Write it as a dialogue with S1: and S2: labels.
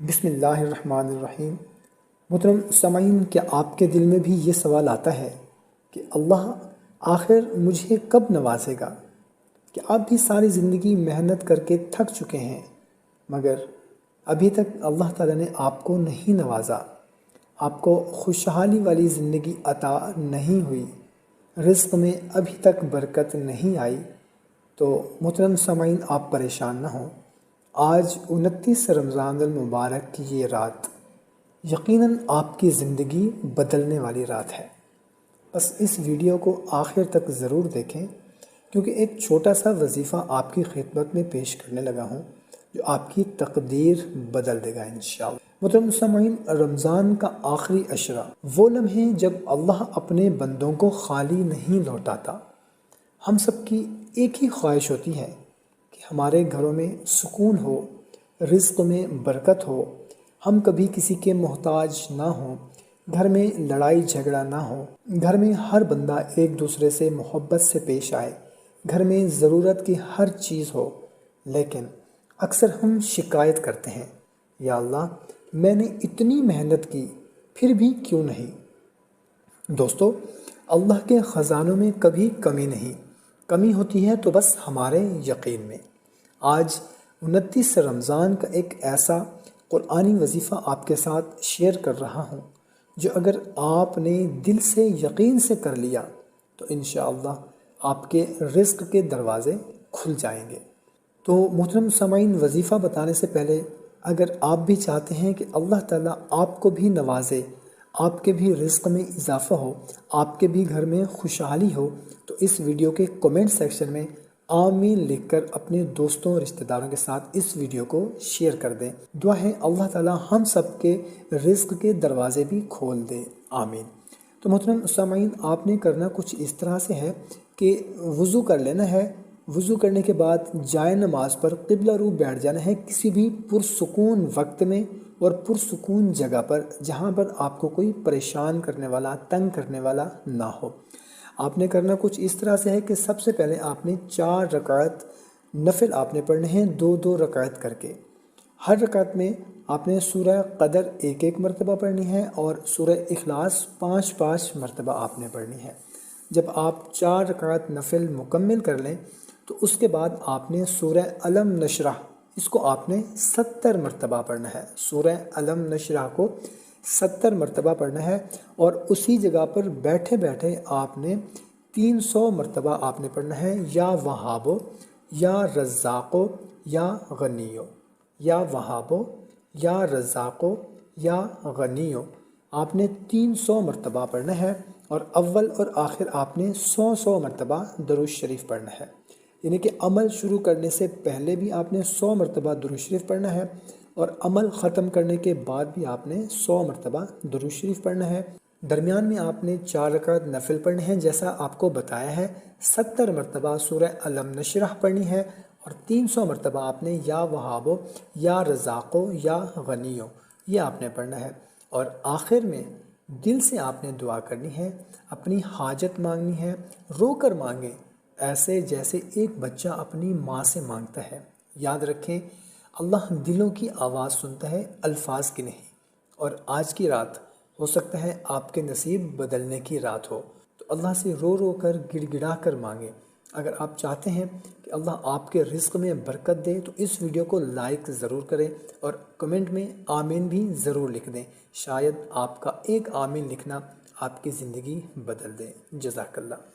S1: بسم اللہ الرحمن الرحیم۔ محترم سامعین، کیا آپ کے دل میں بھی یہ سوال آتا ہے کہ اللہ آخر مجھے کب نوازے گا؟ کہ آپ بھی ساری زندگی محنت کر کے تھک چکے ہیں مگر ابھی تک اللہ تعالیٰ نے آپ کو نہیں نوازا، آپ کو خوشحالی والی زندگی عطا نہیں ہوئی، رزق میں ابھی تک برکت نہیں آئی؟ تو محترم سامعین، آپ پریشان نہ ہوں۔ آج 29 رمضان المبارک کی یہ رات یقیناً آپ کی زندگی بدلنے والی رات ہے۔ بس اس ویڈیو کو آخر تک ضرور دیکھیں، کیونکہ ایک چھوٹا سا وظیفہ آپ کی خدمت میں پیش کرنے لگا ہوں جو آپ کی تقدیر بدل دے گا انشاءاللہ۔ محترم سامعین، رمضان کا آخری عشرہ وہ لمحے جب اللہ اپنے بندوں کو خالی نہیں لوٹاتا۔ ہم سب کی ایک ہی خواہش ہوتی ہے کہ ہمارے گھروں میں سکون ہو، رزق میں برکت ہو، ہم کبھی کسی کے محتاج نہ ہوں، گھر میں لڑائی جھگڑا نہ ہو، گھر میں ہر بندہ ایک دوسرے سے محبت سے پیش آئے، گھر میں ضرورت کی ہر چیز ہو۔ لیکن اکثر ہم شکایت کرتے ہیں، یا اللہ میں نے اتنی محنت کی پھر بھی کیوں نہیں؟ دوستو، اللہ کے خزانوں میں کبھی کمی نہیں، کمی ہوتی ہے تو بس ہمارے یقین میں۔ آج 29 رمضان کا ایک ایسا قرآنی وظیفہ آپ کے ساتھ شیئر کر رہا ہوں جو اگر آپ نے دل سے یقین سے کر لیا تو انشاءاللہ آپ کے رزق کے دروازے کھل جائیں گے۔ تو محترم سامعین، وظیفہ بتانے سے پہلے اگر آپ بھی چاہتے ہیں کہ اللہ تعالیٰ آپ کو بھی نوازے، آپ کے بھی رزق میں اضافہ ہو، آپ کے بھی گھر میں خوشحالی ہو، تو اس ویڈیو کے کومنٹ سیکشن میں آمین لکھ کر اپنے دوستوں رشتہ داروں کے ساتھ اس ویڈیو کو شیئر کر دیں۔ دعا ہے اللہ تعالیٰ ہم سب کے رزق کے دروازے بھی کھول دے، آمین۔ تو محترم سامعین، آپ نے کرنا کچھ اس طرح سے ہے کہ وضو کر لینا ہے۔ وضو کرنے کے بعد جائے نماز پر قبلہ رو بیٹھ جانا ہے، کسی بھی پرسکون وقت میں اور پرسکون جگہ پر جہاں پر آپ کو کوئی پریشان کرنے والا، تنگ کرنے والا نہ ہو۔ آپ نے کرنا کچھ اس طرح سے ہے کہ سب سے پہلے آپ نے 4 رکعت نفل آپ نے پڑھنے ہیں، 2 رکعت کر کے۔ ہر رکعت میں آپ نے سورہ قدر 1 مرتبہ پڑھنی ہے اور سورہ اخلاص 5 مرتبہ آپ نے پڑھنی ہے۔ جب آپ 4 رکعت نفل مکمل کر لیں تو اس کے بعد آپ نے سورہ علم نشرح، اس کو آپ نے 70 مرتبہ پڑھنا ہے۔ سورہ علم نشرح کو 70 مرتبہ پڑھنا ہے اور اسی جگہ پر بیٹھے بیٹھے آپ نے 300 مرتبہ آپ نے پڑھنا ہے، یا وہابو یا رزاقو یا غنیو، یا وہابو یا رزاقو یا غنیو، آپ نے 300 مرتبہ پڑھنا ہے اور اول اور آخر آپ نے 100 مرتبہ درود شریف پڑھنا ہے۔ یعنی کہ عمل شروع کرنے سے پہلے بھی آپ نے 100 مرتبہ درود شریف پڑھنا ہے اور عمل ختم کرنے کے بعد بھی آپ نے 100 مرتبہ درود شریف پڑھنا ہے۔ درمیان میں آپ نے 4 رکعت نفل پڑھنے ہیں جیسا آپ کو بتایا ہے، 70 مرتبہ سورہ علم نشرح پڑھنی ہے اور 300 مرتبہ آپ نے یا وہابو یا رزاقو یا غنیو یہ آپ نے پڑھنا ہے۔ اور آخر میں دل سے آپ نے دعا کرنی ہے، اپنی حاجت مانگنی ہے، رو کر مانگیں، ایسے جیسے ایک بچہ اپنی ماں سے مانگتا ہے۔ یاد رکھیں، اللہ دلوں کی آواز سنتا ہے، الفاظ کی نہیں۔ اور آج کی رات ہو سکتا ہے آپ کے نصیب بدلنے کی رات ہو، تو اللہ سے رو رو کر گڑ گڑا کر مانگیں۔ اگر آپ چاہتے ہیں کہ اللہ آپ کے رزق میں برکت دے تو اس ویڈیو کو لائک ضرور کریں اور کمنٹ میں آمین بھی ضرور لکھ دیں، شاید آپ کا ایک آمین لکھنا آپ کی زندگی بدل دے۔ جزاک اللہ۔